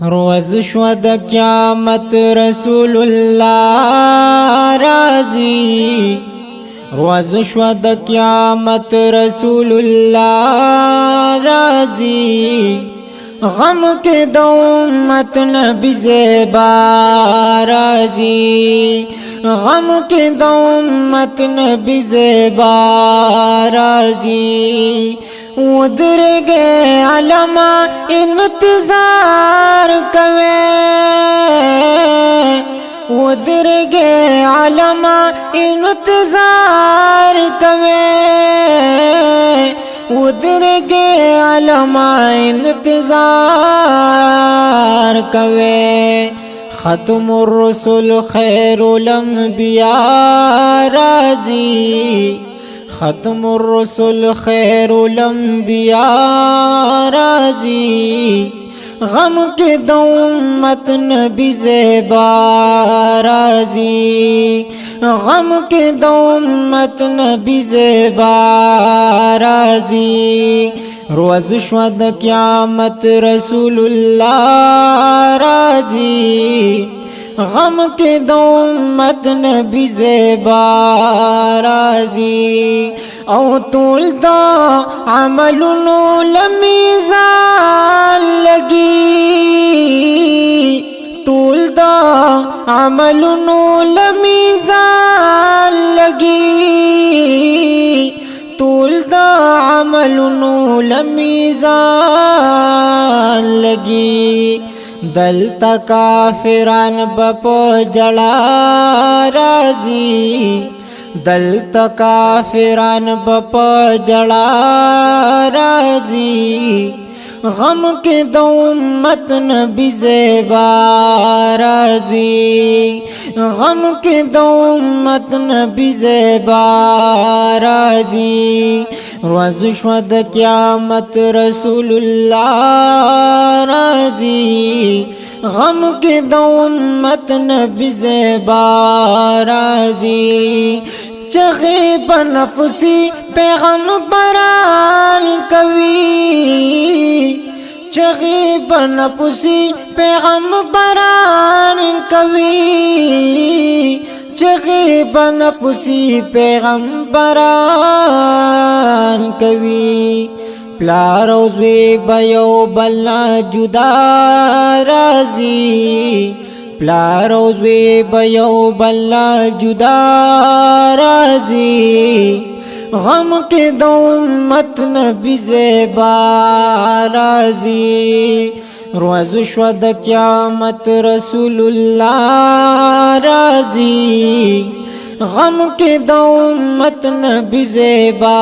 روز شو د قیامت رسول الله راضی، روز شو د قیامت رسول الله راضی، غم کے د امت نبی زیبا راضی، غم کے د امت نبی زیبا راضی، ودر گئے علما انتظار کوے، ودر گئے علما انتظار کوے، ودر گئے علما انتظار کوے، ختم الرسل خیر الانبیاء راضی، ختم الرسل خیر الانبیاء راضی، غم کے د امت نبی زیبا راضی، غم کے د امت نبی زیبا راضی، روز شو د قیامت رسول اللہ راضی، غم کے د امت نبی زیبا راضی، او طول دا عملونو لمیزان لگی، طول دا عملونو لمیزان لگی، طول دا عملونو لمیزان لگی، دلتا کافران بپو جڑا راضی، دلتا کافران بپو جڑا راضی، غم کے د امت نبی زیبا راضی، غم کے د امت نبی زیبا راضی، روز شو د قیامت رسول اللہ راضی، غم کے د امت نبی زیبا راضی، چغے بنفسی پیغمبران کوي، چغے بنفسی پیغمبران کوي، چغے بنفسی پیغمبران کوي، پلارو زوی بیو بلنا جدا راضی، پلارو زوی بیو بلنا جدا راضی، غم کے د امت نبی زیبا راضی، روز شو د قیامت رسول اللہ راضی، غم کے د امت نبی زیبا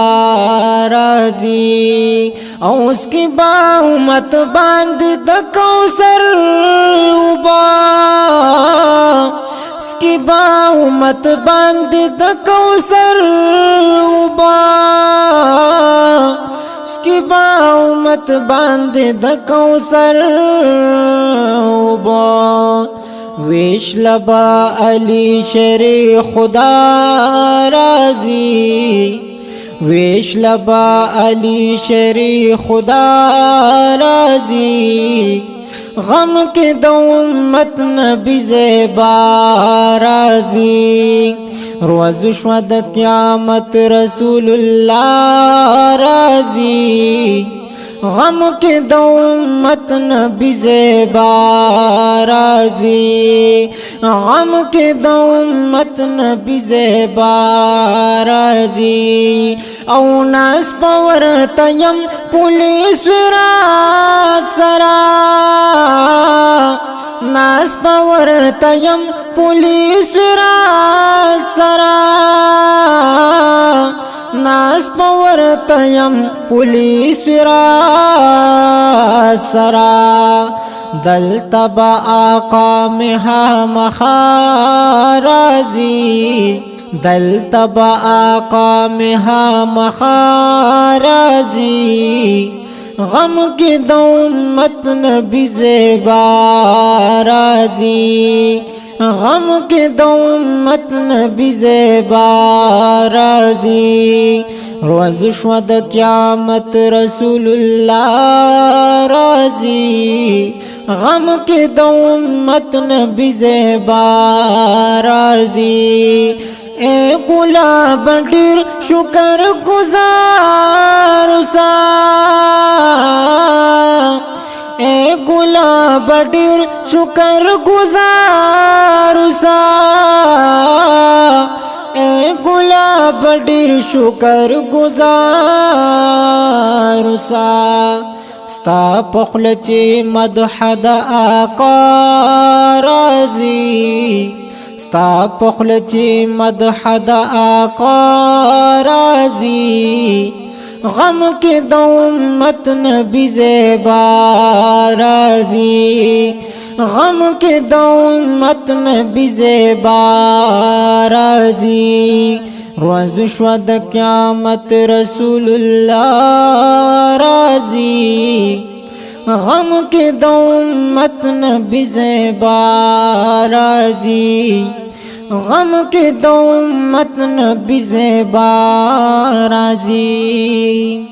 راضی، او اس کی با امت باندھ د کوثر اوبا، اس کی با امت باندھ د کوثر اوبا، اس کی با امت باندھ د کوثر اوبا، ویش لبا علی شری خدا راضی، ویش لبا علی شری خدا راضی، غم کے د امت نبی زیبا راضی، روز شو د قیامت رسول اللہ راضی، غم کے د امت نبی زیبا راضی، غم کے د امت نبی زیبا راضی، او ناس پور تیم پولیس ورات سرا، ناس پور تیم پولیس ورات سرا، ناس پور تیم پولیس ورات سرا، دلتا با آقا مہا مخا راضی، دلتا با آقا مہا مخا راضی، غم کے د امت نبی زیبا راضی، غم کے د امت نبی زیبا راضی، روز شو د قیامت رسول اللہ راضی، غم के दो उम्मत नबी ज़ेबा राज़ी ए गुलाब ढेर शुक्र गुजार सा ए गुलाब ढेर शुक्र गुजार सा ए गुलाब ढेर शुक्र गुजार सा स्ता पखल चे मदह द आका राज़ी स्ता पखल चे मदह द आका राज़ी गम के दो उम्मत नबी ज़ेबा राज़ी गम के दो उम्मत नबी ज़ेबा राज़ी रोज़ शुद क़यामत रसूलुल्लाह राज़ी गम के दो उम्मत नबी ज़ेबा राज़ी गम के दो उम्मत नबी ज़ेबा राज़ी।